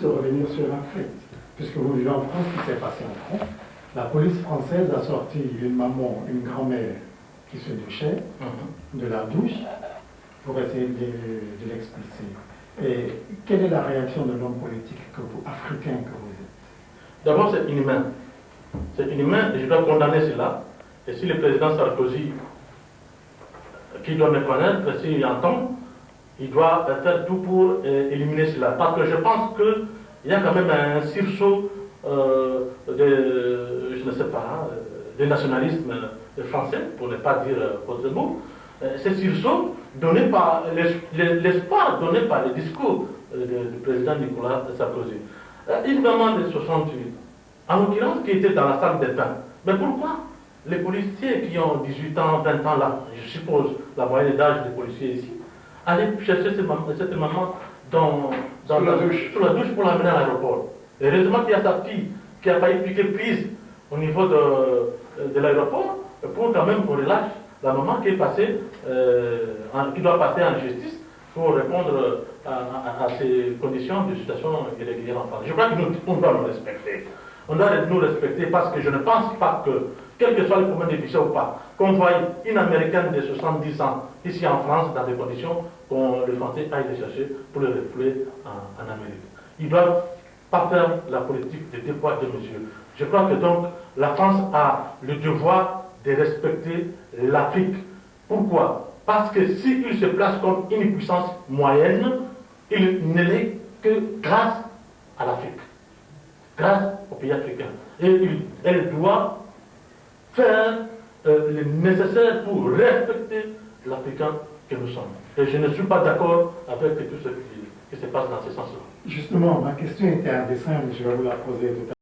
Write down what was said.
de revenir sur un fait, puisque vous vivez en France, ce qui s'est passé en France. La police française a sorti une maman, une grand-mère qui se douchait de la douche pour essayer de l'expulser. Et quelle est la réaction de l'homme politique africain que vous êtes? D'abord, c'est inhumain. C'est inhumain et je dois condamner cela. Et si le président Sarkozy, qui doit me connaître, s'il entend, il doit faire tout pour éliminer cela. Parce que je pense qu'il y a quand même un sursaut je ne sais pas, de nationalisme français, pour ne pas dire autre mot. Ce sursaut donné par l'espoir donné par le discours du président Nicolas Sarkozy. Une maman de 68, en l'occurrence qui était dans la salle des bains. Mais pourquoi les policiers qui ont 18 ans, 20 ans là, je suppose la moyenne d'âge des policiers ici, allaient chercher cette maman sous la douche pour l'amener à l'aéroport? Heureusement qu'il y a sa fille qui a failli piquer prise au niveau de l'aéroport pour quand même qu'on relâche la maman qui est passée, qui doit passer en justice pour répondre à ces conditions de situation irrégulière en France. Je crois qu'on doit nous respecter. On doit nous respecter parce que je ne pense pas que, quel que soit le problème de visa ou pas, qu'on voie une Américaine de 70 ans ici en France dans des conditions qu'on le Français aille les chercher pour le refouler en Amérique. Ils doivent pas faire la politique de deux poids, deux mesures. Je crois que donc la France a le devoir de respecter l'Afrique. Pourquoi? Parce que s'il se place comme une puissance moyenne, il ne l'est que grâce à l'Afrique, grâce aux pays africains. Et elle doit faire le nécessaire pour respecter l'Africain que nous sommes. Et je ne suis pas d'accord avec tout ce qui se passe dans ce sens-là. Justement, ma question était à dessein, mais je vais vous la poser tout à l'heure.